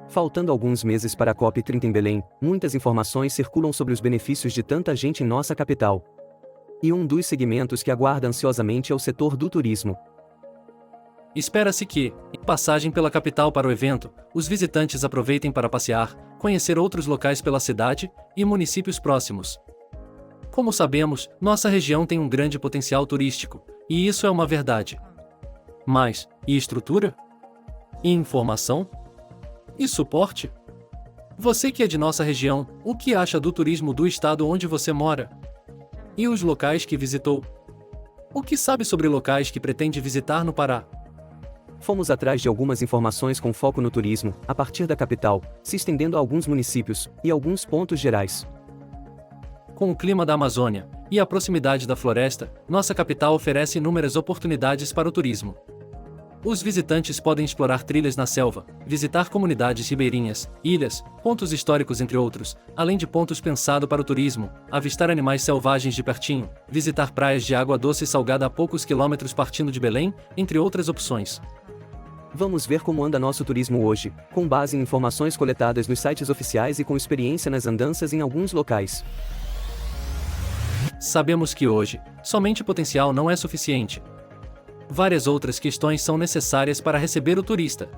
Faltando alguns meses para a COP30 em Belém, muitas informações circulam sobre os benefícios de tanta gente em nossa capital. E um dos segmentos que aguarda ansiosamente é o setor do turismo. Espera-se que, em passagem pela capital para o evento, os visitantes aproveitem para passear, conhecer outros locais pela cidade e municípios próximos. Como sabemos, nossa região tem um grande potencial turístico, e isso é uma verdade. Mas, e estrutura? E informação? E suporte? Você que é de nossa região, o que acha do turismo do estado onde você mora? E os locais que visitou? O que sabe sobre locais que pretende visitar no Pará? Fomos atrás de algumas informações com foco no turismo, a partir da capital, se estendendo a alguns municípios e alguns pontos gerais. Com o clima da Amazônia e a proximidade da floresta, nossa capital oferece inúmeras oportunidades para o turismo. Os visitantes podem explorar trilhas na selva, visitar comunidades ribeirinhas, ilhas, pontos históricos entre outros, além de pontos pensados para o turismo, avistar animais selvagens de pertinho, visitar praias de água doce e salgada a poucos quilômetros partindo de Belém, entre outras opções. Vamos ver como anda nosso turismo hoje, com base em informações coletadas nos sites oficiais e com experiência nas andanças em alguns locais. Sabemos que hoje, somente potencial não é suficiente. Várias outras questões são necessárias para receber o turista.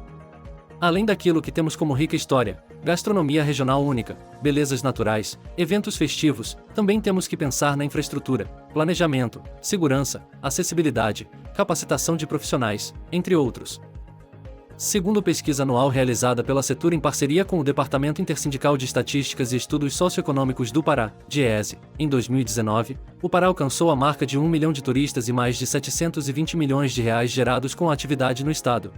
Além daquilo que temos como rica história, gastronomia regional única, belezas naturais, eventos festivos, também temos que pensar na infraestrutura, planejamento, segurança, acessibilidade, capacitação de profissionais, entre outros. Segundo pesquisa anual realizada pela Setur em parceria com o Departamento Intersindical de Estatísticas e Estudos Socioeconômicos do Pará, DIESE, em 2019, o Pará alcançou a marca de 1 milhão de turistas e mais de 720 milhões de reais gerados com a atividade no estado.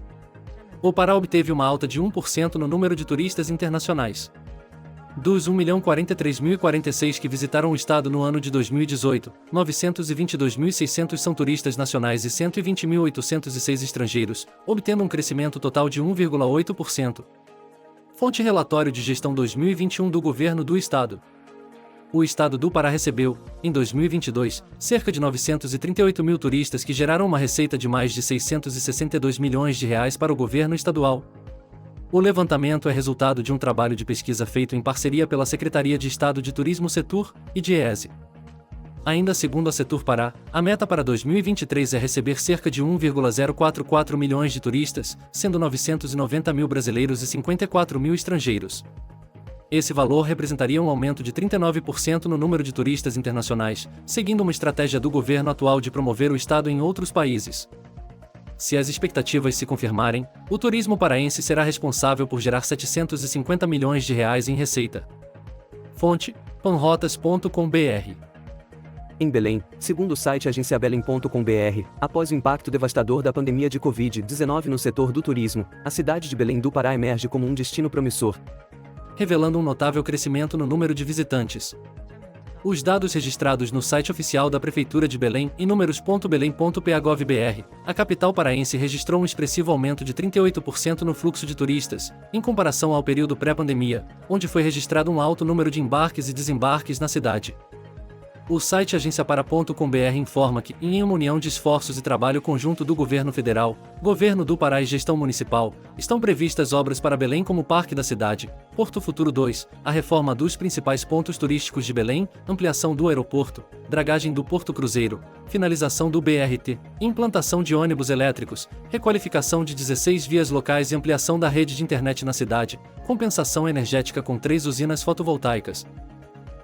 O Pará obteve uma alta de 1% no número de turistas internacionais. Dos 1.043.046 que visitaram o estado no ano de 2018, 922.600 são turistas nacionais e 120.806 estrangeiros, obtendo um crescimento total de 1,8%. Fonte Relatório de Gestão 2021 do Governo do Estado. O estado do Pará recebeu, em 2022, cerca de 938 mil turistas que geraram uma receita de mais de 662 milhões de reais para o governo estadual. O levantamento é resultado de um trabalho de pesquisa feito em parceria pela Secretaria de Estado de Turismo Setur e DIESE. Ainda segundo a Setur Pará, a meta para 2023 é receber cerca de 1,044 milhões de turistas, sendo 990 mil brasileiros e 54 mil estrangeiros. Esse valor representaria um aumento de 39% no número de turistas internacionais, seguindo uma estratégia do governo atual de promover o estado em outros países. Se as expectativas se confirmarem, o turismo paraense será responsável por gerar 750 milhões de reais em receita. Fonte: panrotas.com.br. Em Belém, segundo o site agenciabelém.com.br, após o impacto devastador da pandemia de Covid-19 no setor do turismo, a cidade de Belém do Pará emerge como um destino promissor, revelando um notável crescimento no número de visitantes. Os dados registrados no site oficial da Prefeitura de Belém, em números.belém.pa.gov.br, a capital paraense registrou um expressivo aumento de 38% no fluxo de turistas, em comparação ao período pré-pandemia, onde foi registrado um alto número de embarques e desembarques na cidade. O site agenciapara.com.br informa que, em uma união de esforços e trabalho conjunto do Governo Federal, Governo do Pará e Gestão Municipal, estão previstas obras para Belém como Parque da Cidade, Porto Futuro 2, a reforma dos principais pontos turísticos de Belém, ampliação do aeroporto, dragagem do Porto Cruzeiro, finalização do BRT, implantação de ônibus elétricos, requalificação de 16 vias locais e ampliação da rede de internet na cidade, compensação energética com 3 usinas fotovoltaicas,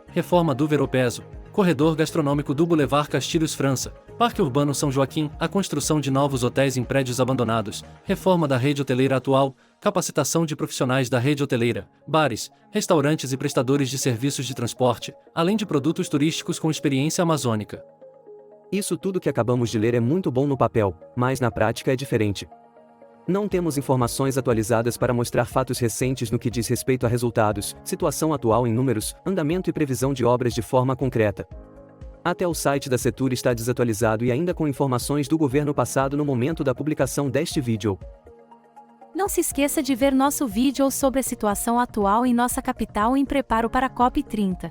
reforma do Veropeso, corredor gastronômico do Boulevard Castilhos França, Parque Urbano São Joaquim, a construção de novos hotéis em prédios abandonados, reforma da rede hoteleira atual, capacitação de profissionais da rede hoteleira, bares, restaurantes e prestadores de serviços de transporte, além de produtos turísticos com experiência amazônica. Isso tudo que acabamos de ler é muito bom no papel, mas na prática é diferente. Não temos informações atualizadas para mostrar fatos recentes no que diz respeito a resultados, situação atual em números, andamento e previsão de obras de forma concreta. Até o site da Setur está desatualizado e ainda com informações do governo passado no momento da publicação deste vídeo. Não se esqueça de ver nosso vídeo sobre a situação atual em nossa capital em preparo para a COP30.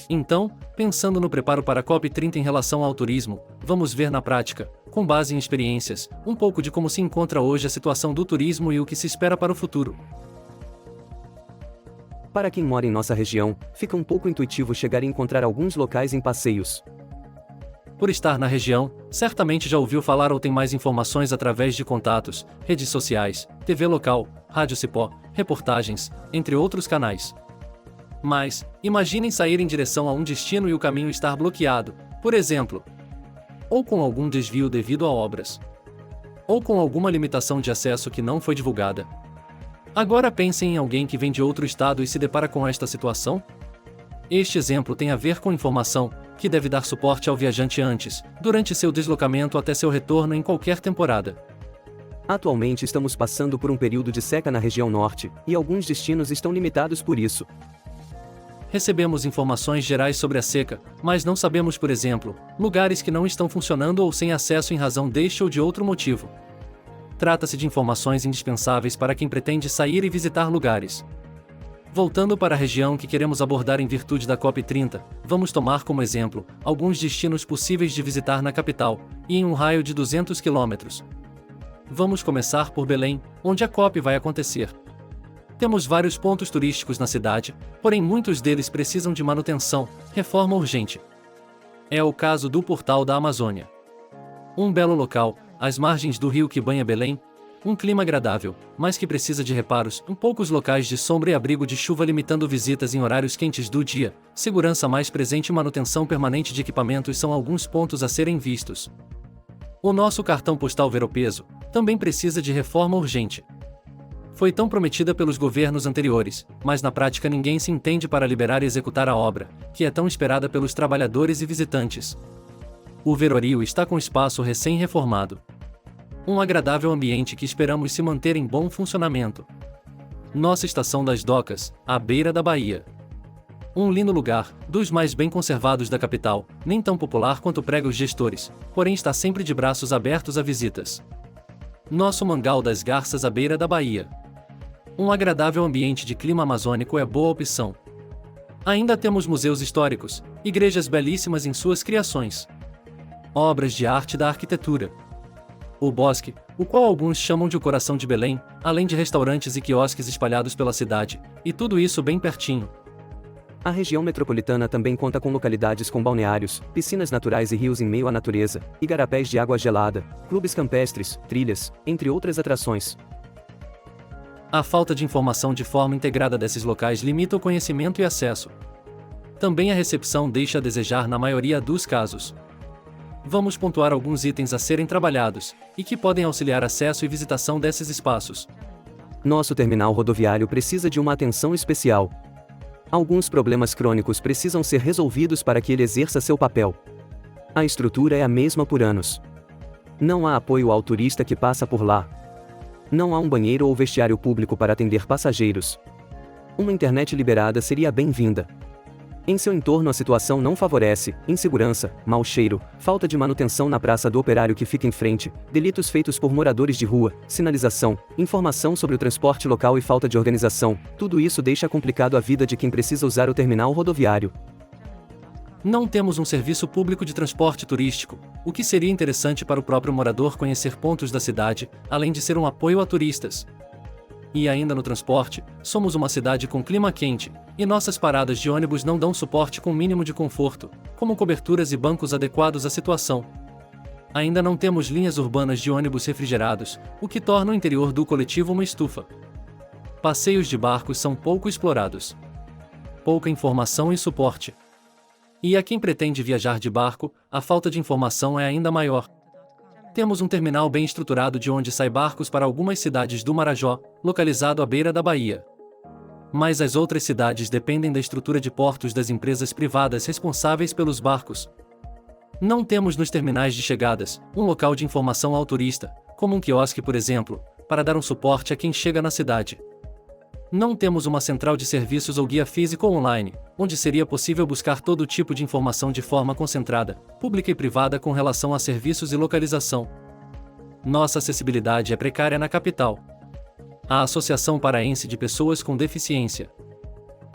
Então, pensando no preparo para a COP30 em relação ao turismo, vamos ver na prática, com base em experiências, um pouco de como se encontra hoje a situação do turismo e o que se espera para o futuro. Para quem mora em nossa região, fica um pouco intuitivo chegar e encontrar alguns locais em passeios. Por estar na região, certamente já ouviu falar ou tem mais informações através de contatos, redes sociais, TV local, rádio cipó, reportagens, entre outros canais. Mas, imaginem sair em direção a um destino e o caminho estar bloqueado, por exemplo, ou com algum desvio devido a obras, ou com alguma limitação de acesso que não foi divulgada. Agora pensem em alguém que vem de outro estado e se depara com esta situação. Este exemplo tem a ver com informação, que deve dar suporte ao viajante antes, durante seu deslocamento até seu retorno em qualquer temporada. Atualmente estamos passando por um período de seca na região norte, e alguns destinos estão limitados por isso. Recebemos informações gerais sobre a seca, mas não sabemos, por exemplo, lugares que não estão funcionando ou sem acesso em razão deste ou de outro motivo. Trata-se de informações indispensáveis para quem pretende sair e visitar lugares. Voltando para a região que queremos abordar em virtude da COP30, vamos tomar como exemplo alguns destinos possíveis de visitar na capital, e em um raio de 200 quilômetros. Vamos começar por Belém, onde a COP vai acontecer. Temos vários pontos turísticos na cidade, porém muitos deles precisam de manutenção, reforma urgente. É o caso do Portal da Amazônia. Um belo local, às margens do rio que banha Belém, um clima agradável, mas que precisa de reparos, poucos locais de sombra e abrigo de chuva limitando visitas em horários quentes do dia, segurança mais presente e manutenção permanente de equipamentos são alguns pontos a serem vistos. O nosso cartão postal Veropeso também precisa de reforma urgente. Foi tão prometida pelos governos anteriores, mas na prática ninguém se entende para liberar e executar a obra, que é tão esperada pelos trabalhadores e visitantes. O Verorio está com espaço recém-reformado. Um agradável ambiente que esperamos se manter em bom funcionamento. Nossa Estação das Docas, à beira da Bahia. Um lindo lugar, dos mais bem conservados da capital, nem tão popular quanto pregam os gestores, porém está sempre de braços abertos a visitas. Nosso Mangal das Garças à beira da Bahia. Um agradável ambiente de clima amazônico é boa opção. Ainda temos museus históricos, igrejas belíssimas em suas criações. Obras de arte da arquitetura. O Bosque, o qual alguns chamam de o coração de Belém, além de restaurantes e quiosques espalhados pela cidade, e tudo isso bem pertinho. A região metropolitana também conta com localidades com balneários, piscinas naturais e rios em meio à natureza, igarapés de água gelada, clubes campestres, trilhas, entre outras atrações. A falta de informação de forma integrada desses locais limita o conhecimento e acesso. Também a recepção deixa a desejar na maioria dos casos. Vamos pontuar alguns itens a serem trabalhados, e que podem auxiliar acesso e visitação desses espaços. Nosso terminal rodoviário precisa de uma atenção especial. Alguns problemas crônicos precisam ser resolvidos para que ele exerça seu papel. A estrutura é a mesma por anos. Não há apoio ao turista que passa por lá. Não há um banheiro ou vestiário público para atender passageiros. Uma internet liberada seria bem-vinda. Em seu entorno a situação não favorece, insegurança, mau cheiro, falta de manutenção na praça do operário que fica em frente, delitos feitos por moradores de rua, sinalização, informação sobre o transporte local e falta de organização, tudo isso deixa complicado a vida de quem precisa usar o terminal rodoviário. Não temos um serviço público de transporte turístico, o que seria interessante para o próprio morador conhecer pontos da cidade, além de ser um apoio a turistas. E ainda no transporte, somos uma cidade com clima quente, e nossas paradas de ônibus não dão suporte com o mínimo de conforto, como coberturas e bancos adequados à situação. Ainda não temos linhas urbanas de ônibus refrigerados, o que torna o interior do coletivo uma estufa. Passeios de barcos são pouco explorados. Pouca informação e suporte. E a quem pretende viajar de barco, a falta de informação é ainda maior. Temos um terminal bem estruturado de onde saem barcos para algumas cidades do Marajó, localizado à beira da Bahia. Mas as outras cidades dependem da estrutura de portos das empresas privadas responsáveis pelos barcos. Não temos nos terminais de chegadas um local de informação ao turista, como um quiosque, por exemplo, para dar um suporte a quem chega na cidade. Não temos uma central de serviços ou guia físico ou online, onde seria possível buscar todo tipo de informação de forma concentrada, pública e privada com relação a serviços e localização. Nossa acessibilidade é precária na capital. A Associação Paraense de Pessoas com Deficiência,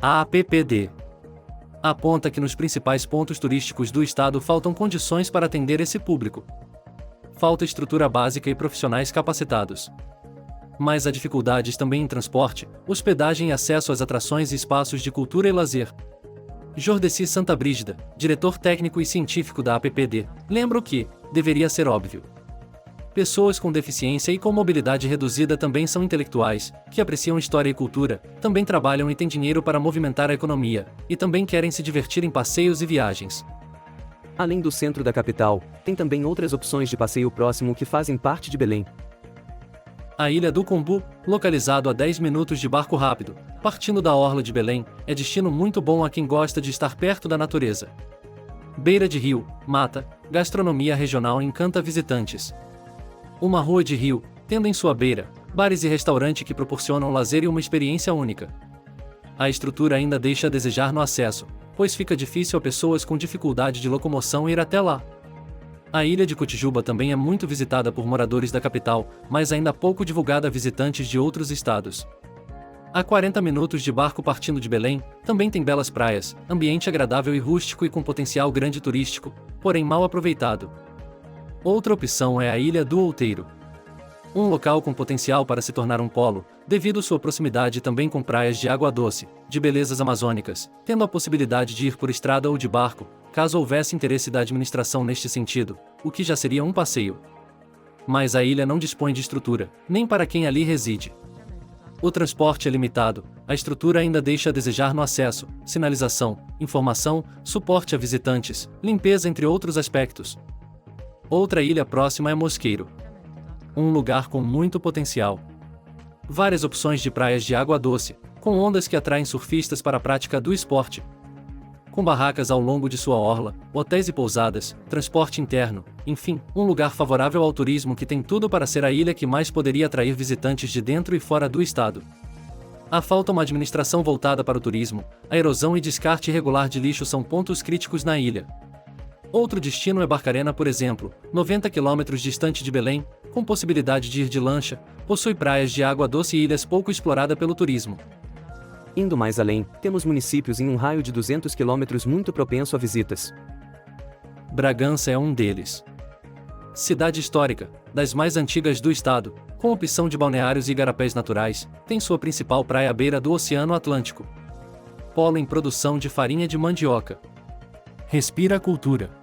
a APPD, aponta que nos principais pontos turísticos do estado faltam condições para atender esse público. Falta estrutura básica e profissionais capacitados. Mas há dificuldades também em transporte, hospedagem e acesso às atrações e espaços de cultura e lazer. Jordeci Santa Brígida, diretor técnico e científico da APPD, lembra que deveria ser óbvio. Pessoas com deficiência e com mobilidade reduzida também são intelectuais, que apreciam história e cultura, também trabalham e têm dinheiro para movimentar a economia, e também querem se divertir em passeios e viagens. Além do centro da capital, tem também outras opções de passeio próximo que fazem parte de Belém. A Ilha do Combu, localizado a 10 minutos de barco rápido, partindo da orla de Belém, é destino muito bom a quem gosta de estar perto da natureza. Beira de rio, mata, gastronomia regional encanta visitantes. Uma rua de rio, tendo em sua beira, bares e restaurante que proporcionam lazer e uma experiência única. A estrutura ainda deixa a desejar no acesso, pois fica difícil a pessoas com dificuldade de locomoção ir até lá. A ilha de Cotijuba também é muito visitada por moradores da capital, mas ainda pouco divulgada a visitantes de outros estados. A 40 minutos de barco partindo de Belém, também tem belas praias, ambiente agradável e rústico e com potencial grande turístico, porém mal aproveitado. Outra opção é a Ilha do Outeiro. Um local com potencial para se tornar um polo, devido sua proximidade também com praias de água doce, de belezas amazônicas, tendo a possibilidade de ir por estrada ou de barco, caso houvesse interesse da administração neste sentido, o que já seria um passeio. Mas a ilha não dispõe de estrutura, nem para quem ali reside. O transporte é limitado, a estrutura ainda deixa a desejar no acesso, sinalização, informação, suporte a visitantes, limpeza entre outros aspectos. Outra ilha próxima é Mosqueiro. Um lugar com muito potencial. Várias opções de praias de água doce, com ondas que atraem surfistas para a prática do esporte. Com barracas ao longo de sua orla, hotéis e pousadas, transporte interno, enfim, um lugar favorável ao turismo que tem tudo para ser a ilha que mais poderia atrair visitantes de dentro e fora do estado. Há falta uma administração voltada para o turismo, a erosão e descarte irregular de lixo são pontos críticos na ilha. Outro destino é Barcarena, por exemplo, 90 km distante de Belém, com possibilidade de ir de lancha, possui praias de água doce e ilhas pouco exploradas pelo turismo. Indo mais além, temos municípios em um raio de 200 km muito propenso a visitas. Bragança é um deles. Cidade histórica, das mais antigas do estado, com opção de balneários e igarapés naturais, tem sua principal praia à beira do Oceano Atlântico. Polo em produção de farinha de mandioca. Respira a cultura.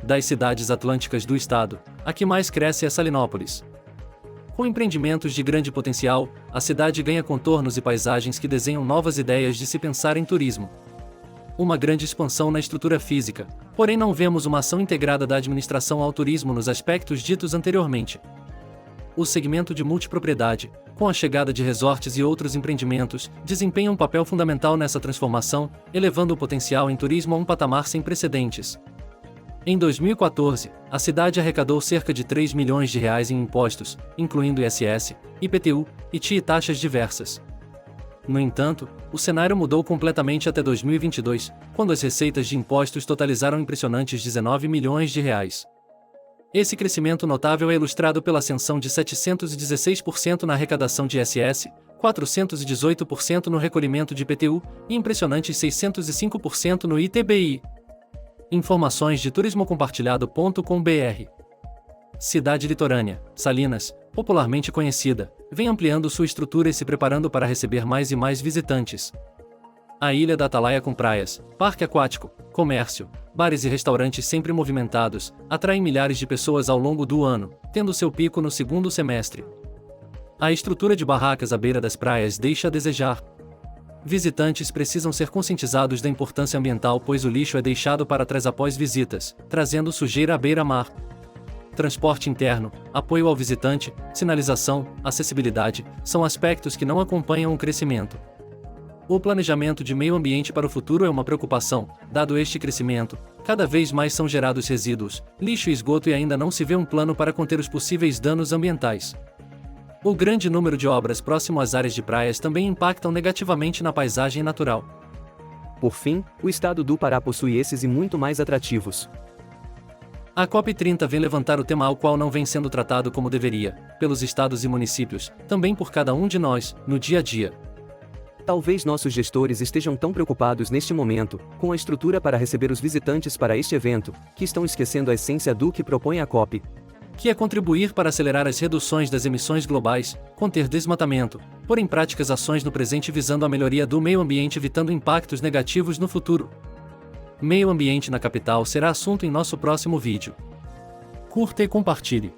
Das cidades atlânticas do estado, a que mais cresce é Salinópolis. Com empreendimentos de grande potencial, a cidade ganha contornos e paisagens que desenham novas ideias de se pensar em turismo. Uma grande expansão na estrutura física, porém não vemos uma ação integrada da administração ao turismo nos aspectos ditos anteriormente. O segmento de multipropriedade, com a chegada de resorts e outros empreendimentos, desempenha um papel fundamental nessa transformação, elevando o potencial em turismo a um patamar sem precedentes. Em 2014, a cidade arrecadou cerca de 3 milhões de reais em impostos, incluindo ISS, IPTU, ITI e taxas diversas. No entanto, o cenário mudou completamente até 2022, quando as receitas de impostos totalizaram impressionantes 19 milhões de reais. Esse crescimento notável é ilustrado pela ascensão de 716% na arrecadação de ISS, 418% no recolhimento de IPTU e impressionantes 605% no ITBI. Informações de turismocompartilhado.com.br. Cidade litorânea, Salinas, popularmente conhecida, vem ampliando sua estrutura e se preparando para receber mais e mais visitantes. A Ilha da Atalaia com praias, parque aquático, comércio, bares e restaurantes sempre movimentados, atraem milhares de pessoas ao longo do ano, tendo seu pico no segundo semestre. A estrutura de barracas à beira das praias deixa a desejar. Visitantes precisam ser conscientizados da importância ambiental, pois o lixo é deixado para trás após visitas, trazendo sujeira à beira-mar. Transporte interno, apoio ao visitante, sinalização, acessibilidade, são aspectos que não acompanham o crescimento. O planejamento de meio ambiente para o futuro é uma preocupação, dado este crescimento, cada vez mais são gerados resíduos, lixo e esgoto e ainda não se vê um plano para conter os possíveis danos ambientais. O grande número de obras próximo às áreas de praias também impactam negativamente na paisagem natural. Por fim, o estado do Pará possui esses e muito mais atrativos. A COP30 vem levantar o tema ao qual não vem sendo tratado como deveria, pelos estados e municípios, também por cada um de nós, no dia a dia. Talvez nossos gestores estejam tão preocupados neste momento, com a estrutura para receber os visitantes para este evento, que estão esquecendo a essência do que propõe a COP. que é contribuir para acelerar as reduções das emissões globais, conter desmatamento, pôr em práticas ações no presente visando a melhoria do meio ambiente evitando impactos negativos no futuro. Meio ambiente na capital será assunto em nosso próximo vídeo. Curta e compartilhe.